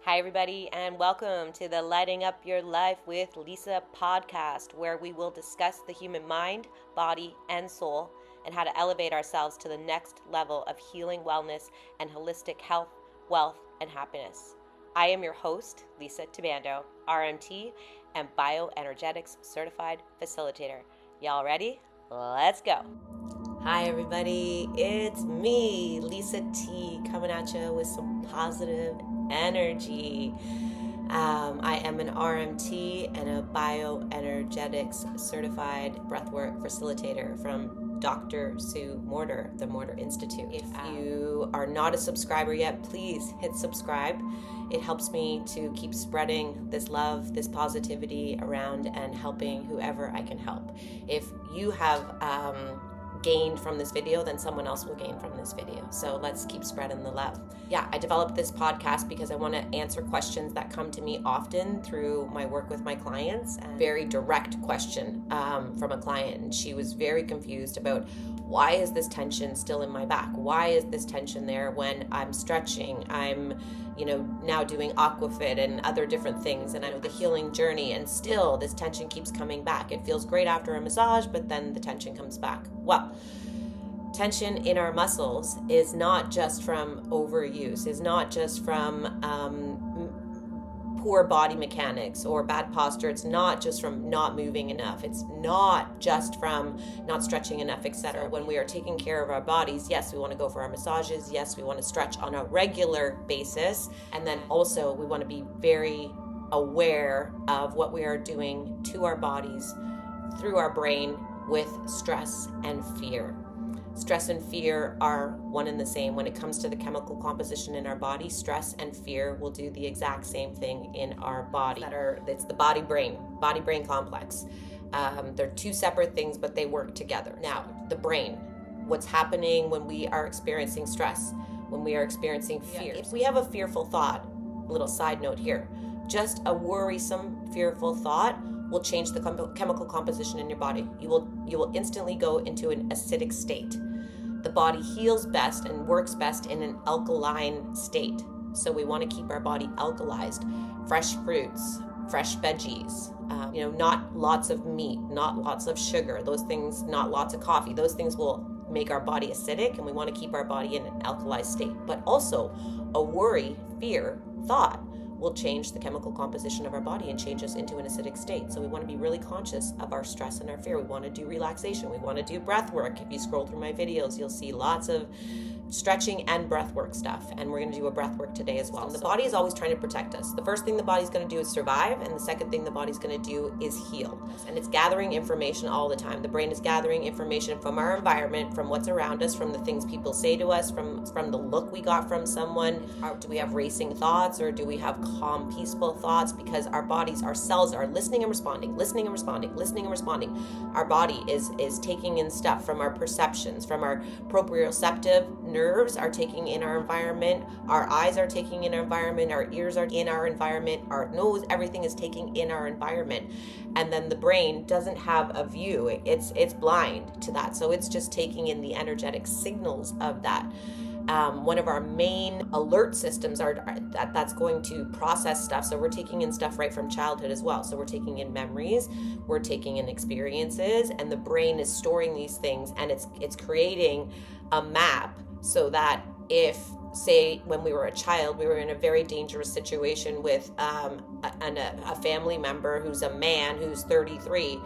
Hi, everybody, and welcome to the Lighting Up Your Life with Lisa podcast, where we will discuss the human mind, body, and soul, and how to elevate ourselves to the next level of healing, wellness, and holistic health, wealth, and happiness. I am your host, Lisa Tabando, RMT and Bioenergetics Certified Facilitator. Y'all ready? Let's go. Hi, everybody. It's me, Lisa T, coming at you with some positive energy. I am an RMT and a Bioenergetics Certified Breathwork Facilitator from Dr. Sue Morter, the Morter Institute. If you are not a subscriber yet, please hit subscribe. It helps me to keep spreading this love, this positivity around and helping whoever I can help. If you have gained from this video, then someone else will gain from this video. So let's keep spreading the love. Yeah, I developed this podcast because I want to answer questions that come to me often through my work with my clients. And very direct question from a client, and she was very confused about why is this tension still in my back? Why is this tension there when I'm stretching? I'm now doing aquafit and other different things, and I know the healing journey, and still this tension keeps coming back. It feels great after a massage, but then the tension comes back. Well, tension in our muscles is not just from overuse, is not just from poor body mechanics or bad posture. It's not just from not moving enough. It's not just from not stretching enough, etc. When we are taking care of our bodies, yes, we want to go for our massages. Yes, we want to stretch on a regular basis. And then also we want to be very aware of what we are doing to our bodies through our brain with stress and fear. Stress and fear are one and the same. When it comes to the chemical composition in our body, stress and fear will do the exact same thing in our body. It's the body-brain complex. They're two separate things, but they work together. Now, the brain, what's happening when we are experiencing stress, when we are experiencing fear. If we have a fearful thought, little side note here, just a worrisome, fearful thought will change the chemical composition in your body. You will instantly go into an acidic state. The body heals best and works best in an alkaline state. So we want to keep our body alkalized. Fresh fruits, fresh veggies, not lots of meat, not lots of sugar, those things, not lots of coffee. Those things will make our body acidic, and we want to keep our body in an alkalized state. But also a worry, fear, thought will change the chemical composition of our body and change us into an acidic state. So we want to be really conscious of our stress and our fear. We want to do relaxation. We want to do breath work. If you scroll through my videos, you'll see lots of stretching and breath work stuff. And we're going to do a breath work today as well. The body is always trying to protect us. The first thing the body's going to do is survive. And the second thing the body's going to do is heal. And it's gathering information all the time. The brain is gathering information from our environment, from what's around us, from the things people say to us, from the look we got from someone. Do we have racing thoughts, or do we have calm, peaceful thoughts? Because our bodies, our cells are listening and responding, listening and responding, listening and responding. Our body is taking in stuff from our perceptions, from our proprioceptive nerves are taking in our environment, our eyes are taking in our environment, our ears are in our environment, our nose, everything is taking in our environment. And then the brain doesn't have a view. It's blind to that. So it's just taking in the energetic signals of that. One of our main alert systems that's going to process stuff. So we're taking in stuff right from childhood as well. So we're taking in memories, we're taking in experiences, and the brain is storing these things, and it's creating a map so that if, say, when we were a child, we were in a very dangerous situation with a family member who's a man who's 33,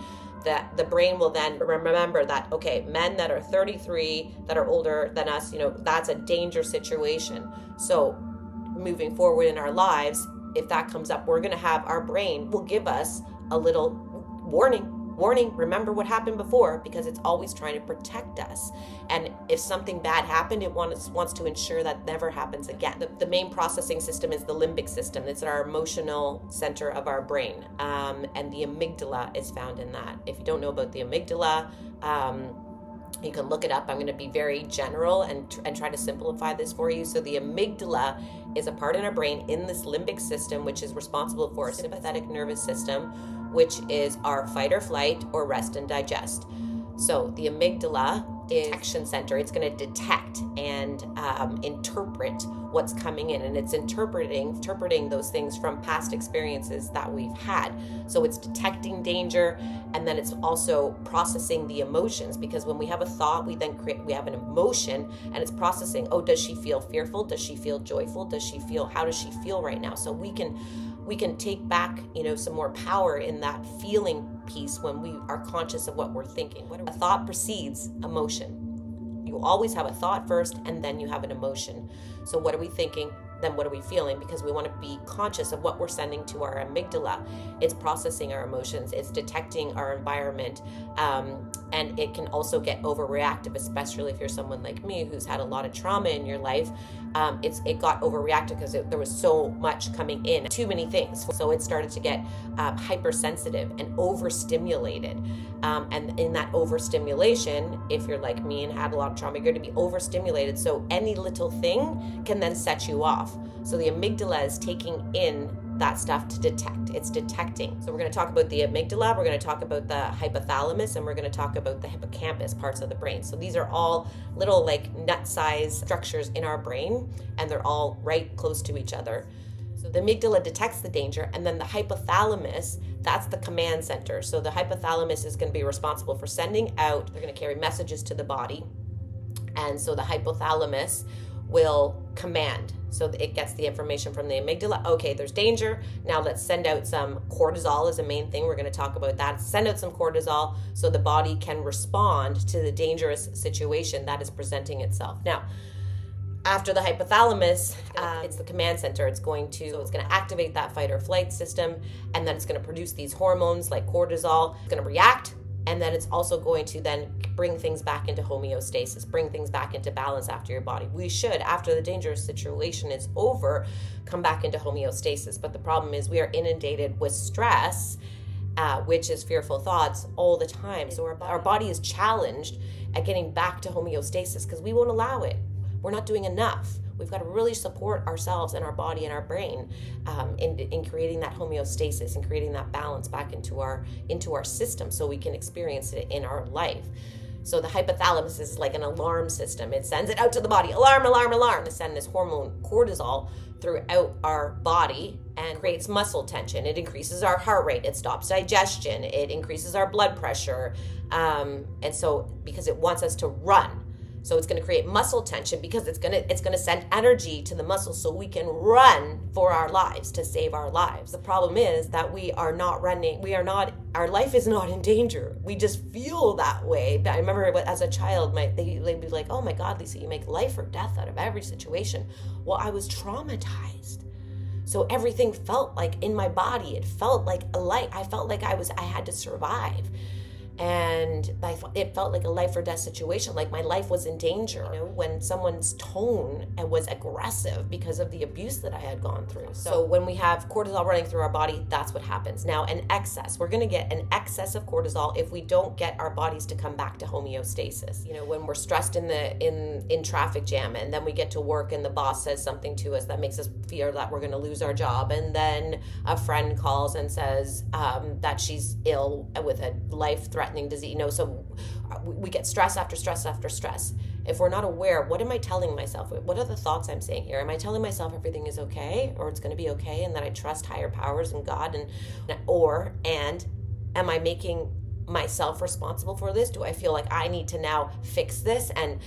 that the brain will then remember that, okay, men that are 33, that are older than us, that's a danger situation. So moving forward in our lives, if that comes up, we're going to have, our brain will give us a little warning, remember what happened before, because it's always trying to protect us. And if something bad happened, it wants to ensure that never happens again. The main processing system is the limbic system. It's our emotional center of our brain. And the amygdala is found in that. If you don't know about the amygdala, you can look it up. I'm going to be very general and try to simplify this for you. So the amygdala is a part in our brain in this limbic system, which is responsible for our sympathetic nervous system, which is our fight or flight or rest and digest. So the amygdala detection center. It's going to detect and interpret what's coming in, and it's interpreting those things from past experiences that we've had. So it's detecting danger, and then it's also processing the emotions, because when we have a thought, we have an emotion, and it's processing, oh, does she feel fearful? Does she feel joyful? How does she feel right now? So we can take back, some more power in that feeling piece when we are conscious of what we're thinking. A thought precedes emotion. You always have a thought first, and then you have an emotion. So what are we thinking? Then what are we feeling? Because we want to be conscious of what we're sending to our amygdala. It's processing our emotions. It's detecting our environment. And it can also get overreactive, especially if you're someone like me who's had a lot of trauma in your life. It got overreactive because there was so much coming in, too many things. So it started to get hypersensitive and overstimulated. And in that overstimulation, if you're like me and had a lot of trauma, you're going to be overstimulated. So any little thing can then set you off. So the amygdala is taking in that stuff to detect. It's detecting. So we're going to talk about the amygdala, we're going to talk about the hypothalamus, and we're going to talk about the hippocampus parts of the brain. So these are all little like nut-sized structures in our brain, and they're all right close to each other. So the amygdala detects the danger, and then the hypothalamus, that's the command center. So the hypothalamus is going to be responsible for sending out, they're going to carry messages to the body. And so the hypothalamus will command. So it gets the information from the amygdala. Okay, there's danger. Now let's send out some cortisol is a main thing. We're going to talk about that. Send out some cortisol so the body can respond to the dangerous situation that is presenting itself. Now, after the hypothalamus, it's the command center. It's going to activate that fight or flight system, and then it's going to produce these hormones like cortisol. It's going to react, and then it's also going to then bring things back into homeostasis, bring things back into balance after your body. We should, after the dangerous situation is over, come back into homeostasis. But the problem is we are inundated with stress, which is fearful thoughts all the time. So our body is challenged at getting back to homeostasis because we won't allow it. We're not doing enough. We've got to really support ourselves and our body and our brain in creating that homeostasis and creating that balance back into our system so we can experience it in our life. So the hypothalamus is like an alarm system. It sends it out to the body. Alarm, alarm, alarm. To send this hormone cortisol throughout our body and creates muscle tension. It increases our heart rate. It stops digestion. It increases our blood pressure. And so because it wants us to run. So it's going to create muscle tension because it's going to send energy to the muscles so we can run for our lives, to save our lives. The problem is that we are not running. Our life is not in danger. We just feel that way. But I remember as a child, they'd be like, oh my God, Lisa, you make life or death out of every situation. Well, I was traumatized. So everything felt like in my body, it felt like I felt like I had to survive. And it felt like a life or death situation, like my life was in danger. When someone's tone was aggressive because of the abuse that I had gone through. So when we have cortisol running through our body, that's what happens. Now, an excess, we're going to get an excess of cortisol if we don't get our bodies to come back to homeostasis. When we're stressed in traffic jam, and then we get to work and the boss says something to us that makes us fear that we're going to lose our job, and then a friend calls and says that she's ill with a life-threatening disease, so we get stress after stress after stress. If we're not aware, what am I telling myself? What are the thoughts I'm saying here? Am I telling myself everything is okay, or it's going to be okay, and that I trust higher powers and God, and am I making myself responsible for this? Do I feel like I need to now fix this? And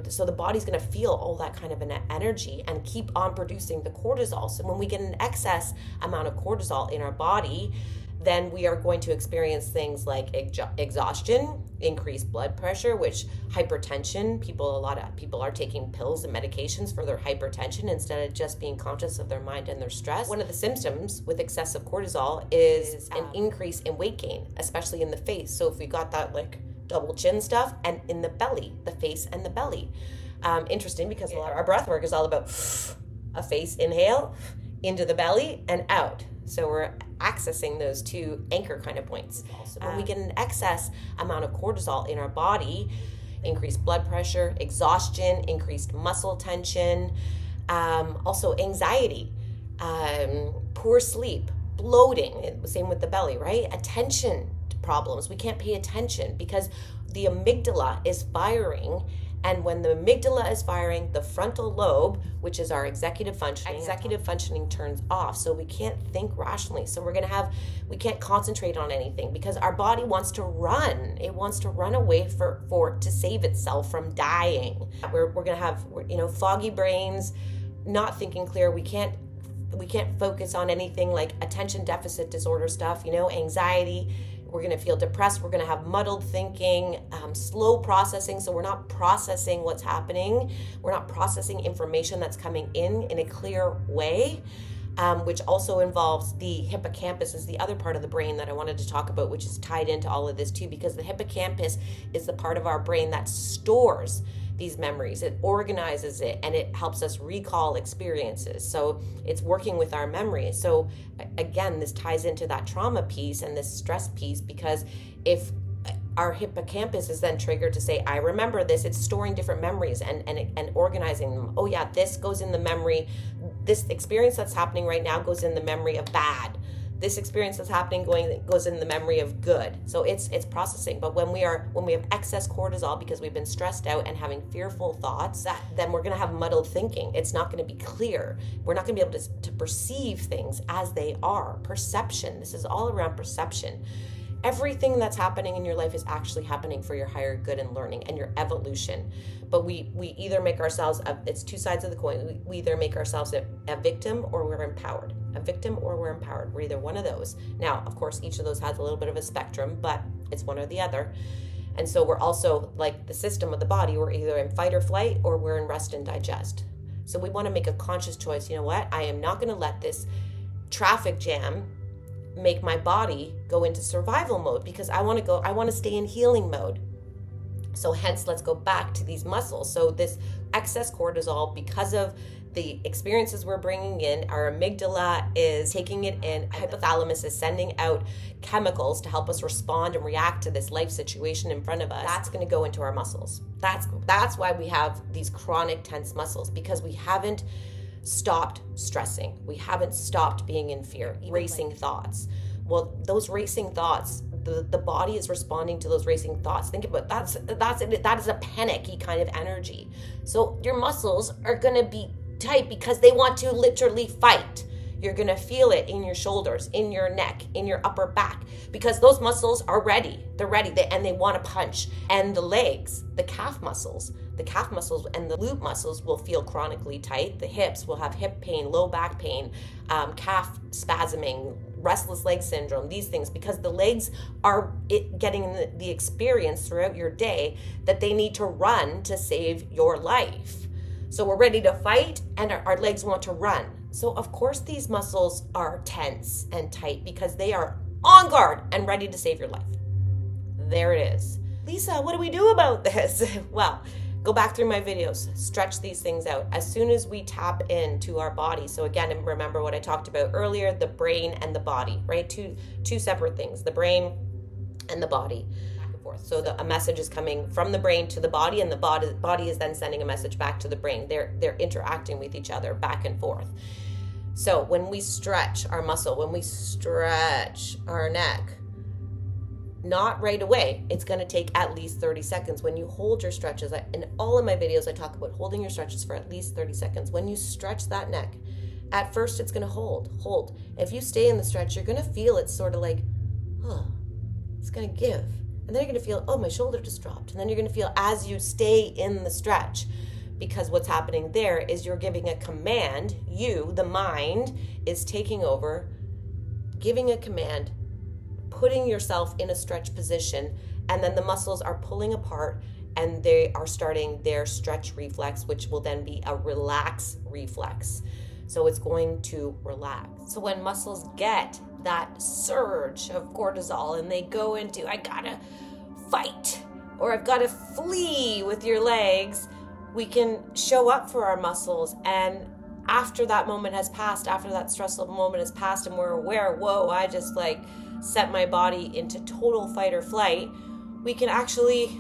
so the body's going to feel all that kind of an energy and keep on producing the cortisol. So when we get an excess amount of cortisol in our body, then we are going to experience things like exhaustion, increased blood pressure, which hypertension, a lot of people are taking pills and medications for their hypertension instead of just being conscious of their mind and their stress. One of the symptoms with excessive cortisol is an increase in weight gain, especially in the face. So if we got that like double chin stuff, and in the belly, the face and the belly. Interesting, because a lot of our breath work is all about a face inhale into the belly and out. So we're accessing those two anchor kind of points. Also, when we get an excess amount of cortisol in our body, increased blood pressure, exhaustion, increased muscle tension, also anxiety, poor sleep, bloating, same with the belly, right? Attention problems. We can't pay attention because the amygdala is firing. And when the amygdala is firing, the frontal lobe, which is our executive functioning turns off. So we can't think rationally. So we can't concentrate on anything because our body wants to run. It wants to run away to save itself from dying. We're going to have, foggy brains, not thinking clear. We can't focus on anything like attention deficit disorder stuff, anxiety. We're going to feel depressed. We're going to have muddled thinking, slow processing. So we're not processing what's happening. We're not processing information that's coming in a clear way, which also involves the hippocampus is the other part of the brain that I wanted to talk about, which is tied into all of this too, because the hippocampus is the part of our brain that stores these memories. It organizes it and it helps us recall experiences. So it's working with our memory. So again, this ties into that trauma piece and this stress piece, because if our hippocampus is then triggered to say, I remember this, it's storing different memories and organizing them. Oh yeah, this goes in the memory. This experience that's happening right now goes in the memory of bad. This experience that's happening goes in the memory of good. So it's processing. But when we have excess cortisol because we've been stressed out and having fearful thoughts, then we're going to have muddled thinking. It's not going to be clear. We're not going to be able to perceive things as they are. Perception. This is all around perception. Everything that's happening in your life is actually happening for your higher good and learning and your evolution. But we either make ourselves, it's two sides of the coin. We either make ourselves a victim or we're empowered. A victim or we're empowered. We're either one of those. Now, of course, each of those has a little bit of a spectrum, but it's one or the other. And so we're also, like the system of the body, we're either in fight or flight or we're in rest and digest. So we want to make a conscious choice. You know what? I am not going to let this traffic jam make my body go into survival mode because I want to stay in healing mode. So hence, let's go back to these muscles. So this excess cortisol, because of the experiences we're bringing in, our amygdala is taking it in, hypothalamus is sending out chemicals to help us respond and react to this life situation in front of us. That's going to go into our muscles. That's why we have these chronic tense muscles, because we haven't stopped stressing. We haven't stopped being in fear, racing thoughts. Well, those racing thoughts, the body is responding to those racing thoughts. Think about that is a panicky kind of energy. So your muscles are going to be tight because they want to literally fight. You're going to feel it in your shoulders, in your neck, in your upper back, because those muscles are ready. They're ready and they want to punch. And the legs, the calf muscles and the glute muscles will feel chronically tight. The hips will have hip pain, low back pain, calf spasming, restless leg syndrome, these things, because the legs are getting the experience throughout your day that they need to run to save your life. So we're ready to fight and our legs want to run. So of course these muscles are tense and tight because they are on guard and ready to save your life. There it is. Lisa, what do we do about this? Well, go back through my videos, stretch these things out. As soon as we tap into our body, so again, remember what I talked about earlier, the brain and the body, right? Two separate things, the brain and the body. Back and forth. So a message is coming from the brain to the body, and the body is then sending a message back to the brain. They're interacting with each other back and forth. So when we stretch our muscle, when we stretch our neck, not right away. It's going to take at least 30 seconds. When you hold your stretches, in all of my videos, I talk about holding your stretches for at least 30 seconds. When you stretch that neck, at first it's going to hold. If you stay in the stretch, you're going to feel it sort of like, it's going to give. And then you're going to feel, my shoulder just dropped. And then you're going to feel as you stay in the stretch, because what's happening there is you're giving a command. You, the mind, is taking over, giving a command, putting yourself in a stretch position, and then the muscles are pulling apart and they are starting their stretch reflex, which will then be a relax reflex. So it's going to relax. So when muscles get that surge of cortisol and they go into, I gotta fight or I've gotta flee with your legs, we can show up for our muscles, and after that moment has passed, after that stressful moment has passed and we're aware, I just set my body into total fight or flight, we can actually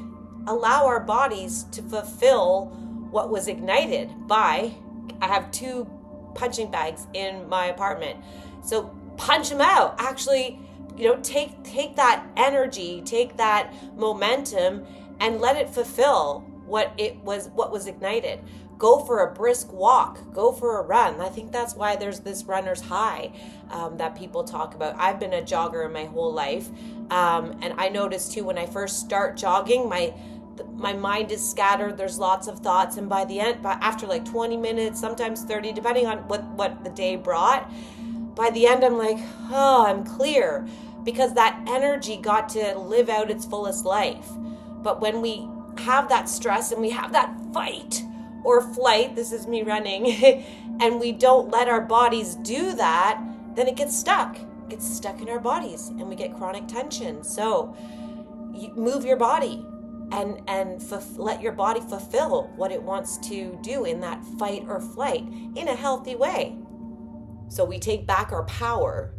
allow our bodies to fulfill what was ignited by, I have 2 punching bags in my apartment. So punch them out. Actually, take that energy, take that momentum, and let it fulfill what was ignited. Go for a brisk walk, go for a run. I think that's why there's this runner's high that people talk about. I've been a jogger my whole life, and I noticed too when I first start jogging, my mind is scattered. There's lots of thoughts, and by the end, after like 20 minutes, sometimes 30, depending on what the day brought, by the end I'm like, oh, I'm clear, because that energy got to live out its fullest life. But when we have that stress and we have that fight or flight, this is me running, and we don't let our bodies do that, then it gets stuck. It gets stuck in our bodies and we get chronic tension. So you move your body and let your body fulfill what it wants to do in that fight or flight in a healthy way. So we take back our power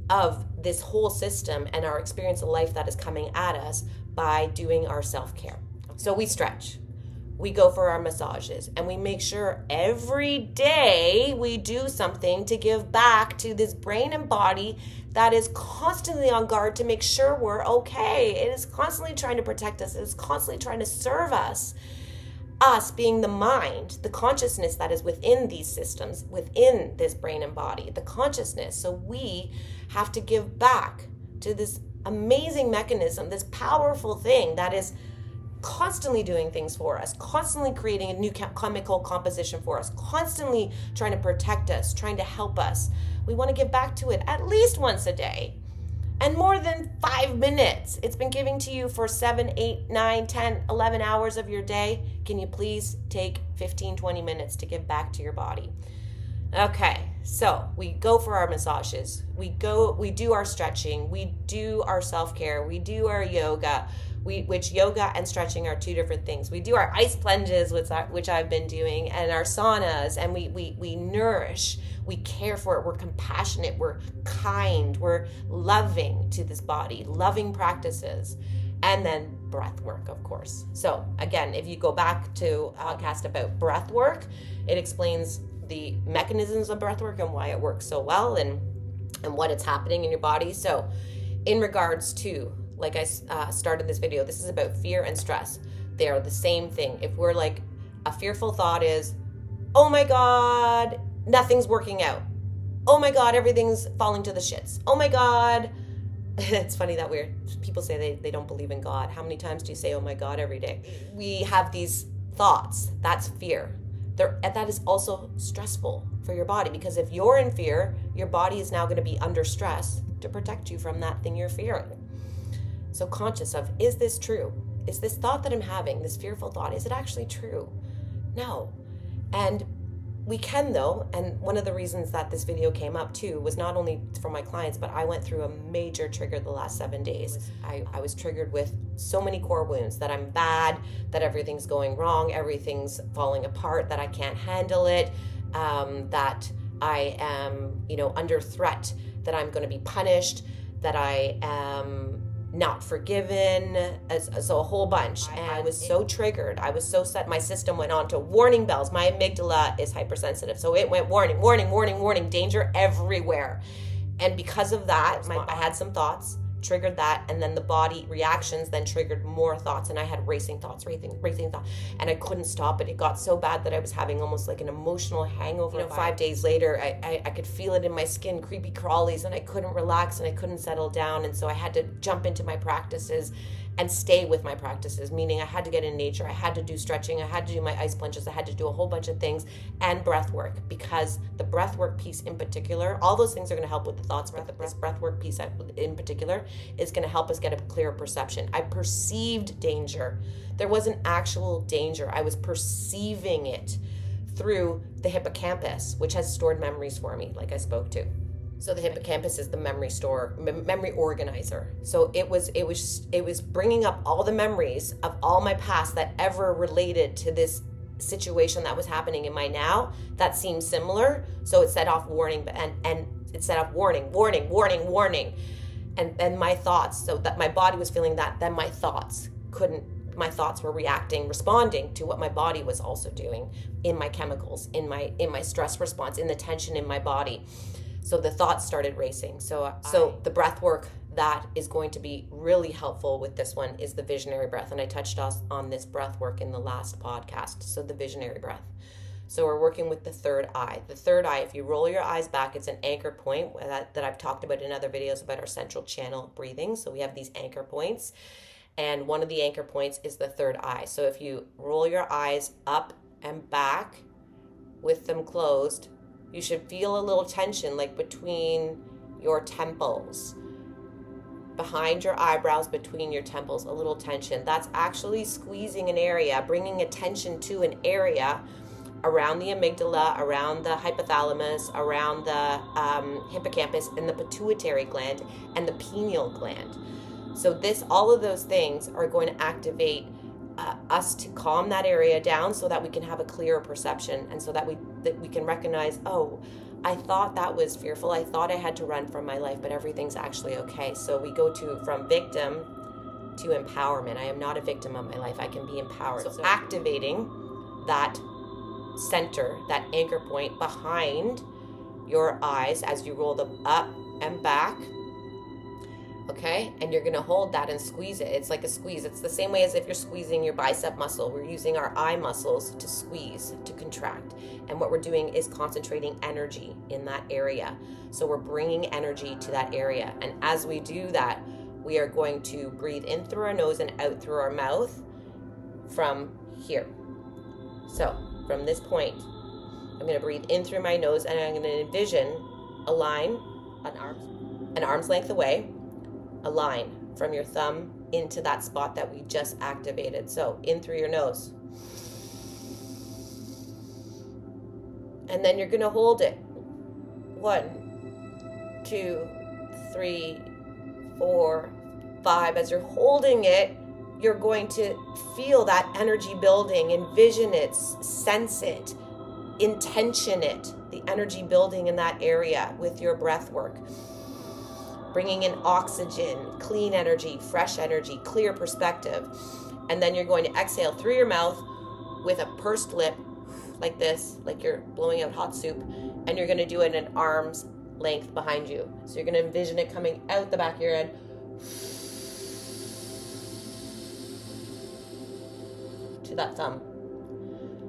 of this whole system and our experience of life that is coming at us by doing our self-care. So we stretch, we go for our massages, and we make sure every day we do something to give back to this brain and body that is constantly on guard to make sure we're okay. It is constantly trying to protect us. It is constantly trying to serve us. Us being the mind, the consciousness that is within these systems, within this brain and body, the consciousness. So we have to give back to this amazing mechanism, this powerful thing that is constantly doing things for us, constantly creating a new chemical composition for us, constantly trying to protect us, trying to help us. We want to give back to it at least once a day. And more than 5 minutes. It's been giving to you for 7, 8, 9, 10, 11 hours of your day. Can you please take 15, 20 minutes to give back to your body? Okay, so we go for our massages. We do our stretching. We do our self-care. We do our yoga, which yoga and stretching are two different things. We do our ice plunges, which I've been doing, and our saunas, and we nourish. We care for it. We're compassionate. We're kind. We're loving to this body, loving practices. And then breath work, of course. So again, if you go back to a podcast about breath work, it explains the mechanisms of breath work and why it works so well and what it's happening in your body. So in regards to, like I started this video, this is about fear and stress. They are the same thing. If we're like, a fearful thought is, oh my God, nothing's working out. Oh my God, everything's falling to the shits. Oh my God. It's funny that people say they don't believe in God. How many times do you say, oh my God, every day? We have these thoughts. That's fear. That is also stressful for your body, because if you're in fear, your body is now going to be under stress to protect you from that thing you're fearing. So conscious of, is this true? Is this thought that I'm having, this fearful thought, is it actually true? No. And we can though, and one of the reasons that this video came up too was not only for my clients, but I went through a major trigger the last 7 days. I was triggered with so many core wounds, that I'm bad, that everything's going wrong, everything's falling apart, that I can't handle it, that I am, under threat, that I'm going to be punished, that I am not forgiven, so a whole bunch. And I was so triggered. I was so set. My system went on to warning bells. My amygdala is hypersensitive. So it went warning, warning, warning, warning, danger everywhere. And because of that, I had some thoughts, triggered that, and then the body reactions then triggered more thoughts, and I had racing thoughts, and I couldn't stop it. It got so bad that I was having almost like an emotional hangover. 5 days later, I could feel it in my skin, creepy crawlies, and I couldn't relax and I couldn't settle down, and so I had to jump into my practices and stay with my practices, meaning I had to get in nature, I had to do stretching, I had to do my ice plunges, I had to do a whole bunch of things, and breath work, because the breath work piece in particular, all those things are going to help with the thoughts, but this breath work piece in particular is going to help us get a clearer perception. I perceived danger. There wasn't actual danger. I was perceiving it through the hippocampus, which has stored memories for me, like I spoke to. So the hippocampus is the memory organizer. So it was bringing up all the memories of all my past that ever related to this situation that was happening in my now that seemed similar. So it set off warning, and it set off warning, warning, warning, warning. And my thoughts, so that my body was feeling that, then my thoughts were reacting, responding to what my body was also doing in my chemicals, in my stress response, in the tension in my body. So the thoughts started racing. So the breath work that is going to be really helpful with this one is the visionary breath. And I touched on this breath work in the last podcast. So the visionary breath. So we're working with the third eye. The third eye, if you roll your eyes back, it's an anchor point that I've talked about in other videos about our central channel breathing. So we have these anchor points. And one of the anchor points is the third eye. So if you roll your eyes up and back with them closed, you should feel a little tension like between your temples, behind your eyebrows, between your temples, a little tension. That's actually squeezing an area, bringing attention to an area around the amygdala, around the hypothalamus, around the hippocampus and the pituitary gland and the pineal gland. So all of those things are going to activate us to calm that area down so that we can have a clearer perception, and so that we can recognize, oh, I thought that was fearful. I thought I had to run from my life, but everything's actually okay. So we go from victim to empowerment. I am not a victim of my life. I can be empowered. So activating that center, that anchor point behind your eyes as you roll them up and back. Okay, and you're going to hold that and squeeze it. It's like a squeeze. It's the same way as if you're squeezing your bicep muscle. We're using our eye muscles to squeeze, to contract. And what we're doing is concentrating energy in that area. So we're bringing energy to that area. And as we do that, we are going to breathe in through our nose and out through our mouth from here. So from this point, I'm going to breathe in through my nose, and I'm going to envision a line, an arm's length away, a line from your thumb into that spot that we just activated. So in through your nose. And then you're going to hold it. 1, 2, 3, 4, 5. As you're holding it, you're going to feel that energy building, envision it, sense it, intention it, the energy building in that area with your breath work. Bringing in oxygen, clean energy, fresh energy, clear perspective. And then you're going to exhale through your mouth with a pursed lip, like this, like you're blowing out hot soup. And you're going to do it an arm's length behind you. So you're going to envision it coming out the back of your head to that thumb,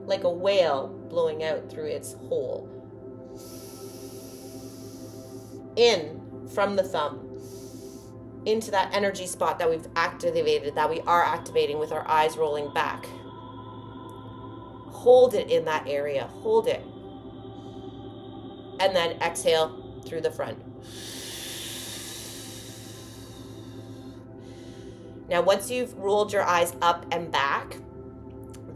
like a whale blowing out through its hole. In from the thumb into that energy spot that we've activated, that we are activating with our eyes rolling back. Hold it in that area. Hold it. And then exhale through the front. Now, once you've rolled your eyes up and back,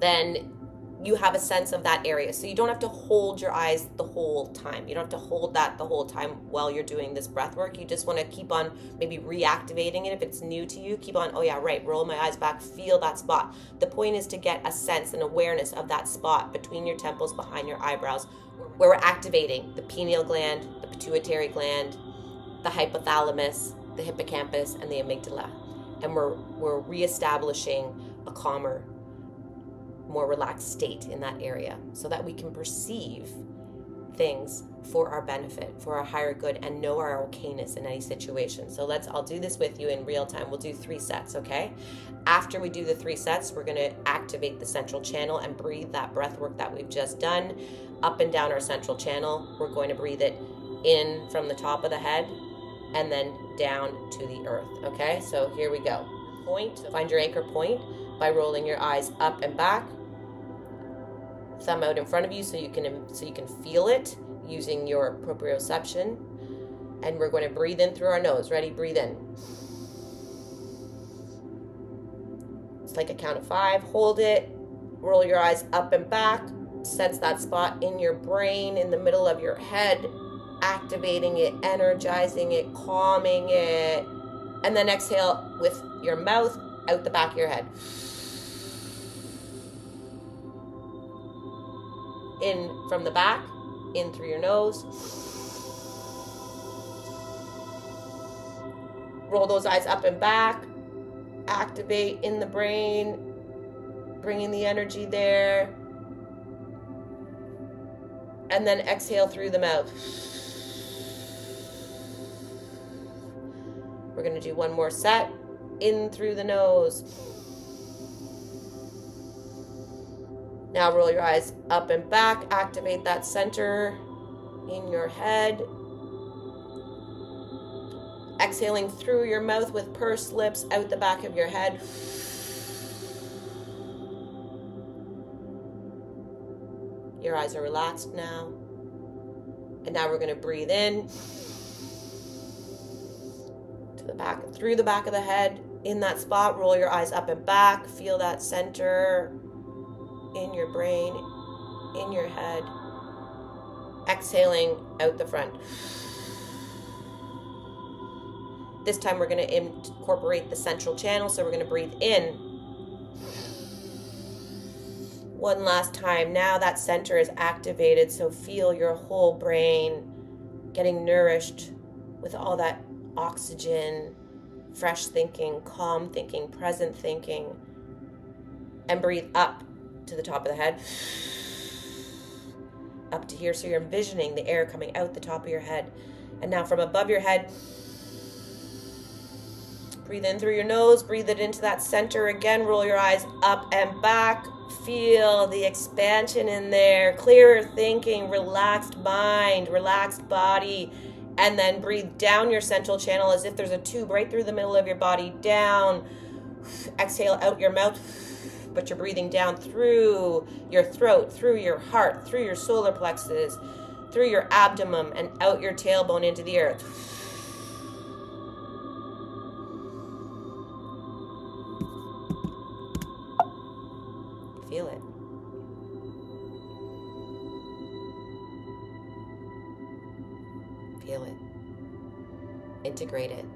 then you have a sense of that area. So you don't have to hold your eyes the whole time. You don't have to hold that the whole time while you're doing this breath work. You just want to keep on maybe reactivating it. If it's new to you, keep on, oh yeah, right, roll my eyes back, feel that spot. The point is to get a sense and awareness of that spot between your temples, behind your eyebrows, where we're activating the pineal gland, the pituitary gland, the hypothalamus, the hippocampus, and the amygdala. And we're reestablishing a calmer, more relaxed state in that area so that we can perceive things for our benefit, for our higher good, and know our okayness in any situation. So I'll do this with you in real time. We'll do 3 sets, okay? After we do the 3 sets, we're going to activate the central channel and breathe that breath work that we've just done up and down our central channel. We're going to breathe it in from the top of the head and then down to the earth, okay? So here we go. Find your anchor point by rolling your eyes up and back, thumb out in front of you so you can feel it using your proprioception. And we're going to breathe in through our nose. Ready? Breathe in. It's like a count of 5. Hold it. Roll your eyes up and back. Sense that spot in your brain, in the middle of your head, activating it, energizing it, calming it. And then exhale with your mouth out the back of your head. In from the back, in through your nose. Roll those eyes up and back. Activate in the brain, bringing the energy there. And then exhale through the mouth. We're going to do one more set. In through the nose. Now roll your eyes up and back. Activate that center in your head. Exhaling through your mouth with pursed lips out the back of your head. Your eyes are relaxed now. And now we're going to breathe in to the back, through the back of the head. In that spot, roll your eyes up and back. Feel that center in your brain, in your head. Exhaling out the front. This time we're going to incorporate the central channel, so we're going to breathe in. One last time. Now that center is activated, so feel your whole brain getting nourished with all that oxygen, fresh thinking, calm thinking, present thinking. And breathe up to the top of the head. Up to here, so you're envisioning the air coming out the top of your head. And now from above your head, breathe in through your nose, breathe it into that center again, roll your eyes up and back, feel the expansion in there, clearer thinking, relaxed mind, relaxed body, and then breathe down your central channel as if there's a tube right through the middle of your body, down, exhale out your mouth, but you're breathing down through your throat, through your heart, through your solar plexus, through your abdomen, and out your tailbone into the earth. Feel it. Feel it. Integrate it.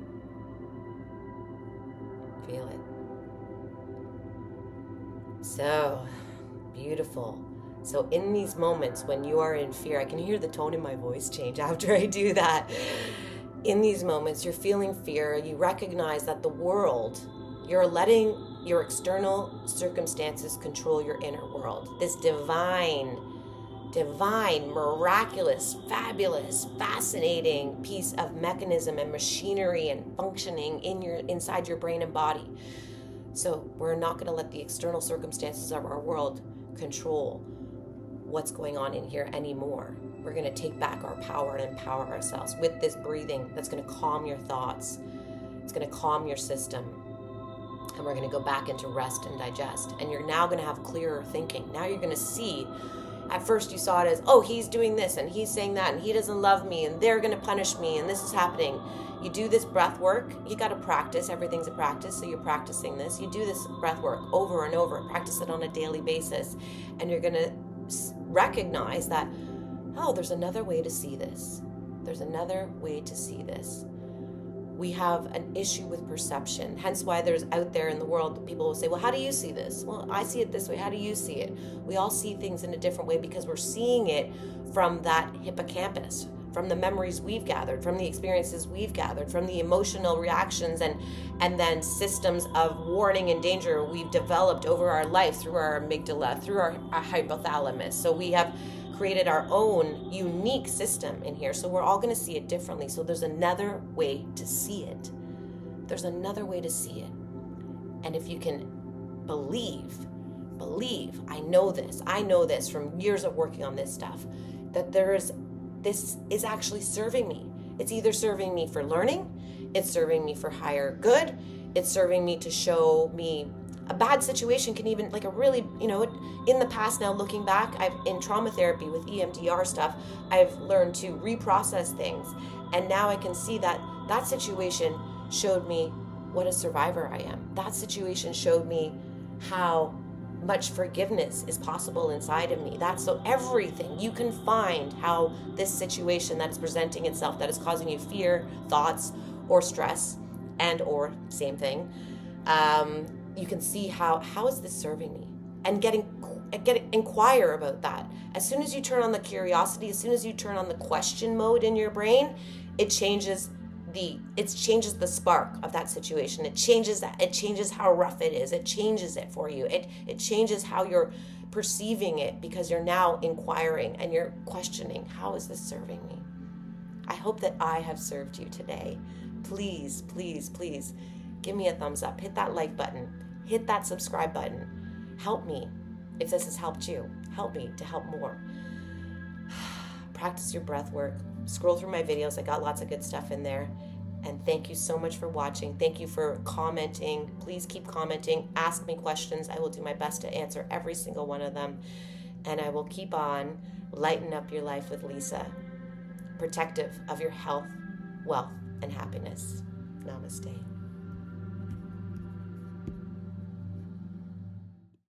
Feel it. So beautiful. So in these moments when you are in fear, I can hear the tone in my voice change after I do that. In these moments, you're feeling fear. You recognize that the world, you're letting your external circumstances control your inner world. This divine, miraculous, fabulous, fascinating piece of mechanism and machinery and functioning inside your brain and body. So we're not going to let the external circumstances of our world control what's going on in here anymore. We're going to take back our power and empower ourselves with this breathing that's going to calm your thoughts. It's going to calm your system. And we're going to go back into rest and digest. And you're now going to have clearer thinking. Now you're going to see, at first you saw it as, oh, he's doing this and he's saying that and he doesn't love me and they're going to punish me and this is happening. You do this breath work. You got to practice. Everything's a practice. So you're practicing this. You do this breath work over and over. Practice it on a daily basis. And you're going to recognize that, oh, there's another way to see this. There's another way to see this. We have an issue with perception. Hence why there's out there in the world, people will say, well, how do you see this? Well, I see it this way. How do you see it? We all see things in a different way because we're seeing it from that hippocampus, from the memories we've gathered, from the experiences we've gathered, from the emotional reactions and then systems of warning and danger we've developed over our life through our amygdala, through our hypothalamus. So we have created our own unique system in here. So we're all going to see it differently. So there's another way to see it. There's another way to see it. And if you can believe, I know this from years of working on this stuff, that this is actually serving me. It's either serving me for learning, it's serving me for higher good, it's serving me to show me a bad situation can even, like a really, in the past now, looking back, I've in trauma therapy with EMDR stuff, I've learned to reprocess things. And now I can see that that situation showed me what a survivor I am. That situation showed me how much forgiveness is possible inside of me. That's so everything. You can find how this situation that is presenting itself, that is causing you fear, thoughts, or stress, and or same thing, you can see how is this serving me, and inquire about that. As soon as you turn on the curiosity, as soon as you turn on the question mode in your brain, it changes the spark of that situation. It changes how rough it is. It changes it for you. It changes how you're perceiving it, because you're now inquiring and you're questioning, how is this serving me? I hope that I have served you today. Please, please, please give me a thumbs up. Hit that like button. Hit that subscribe button. Help me. If this has helped you, help me to help more. Practice your breath work. Scroll through my videos. I got lots of good stuff in there. And thank you so much for watching. Thank you for commenting. Please keep commenting. Ask me questions. I will do my best to answer every single one of them. And I will keep on lighten up your life with Lisa. Protective of your health, wealth, and happiness. Namaste.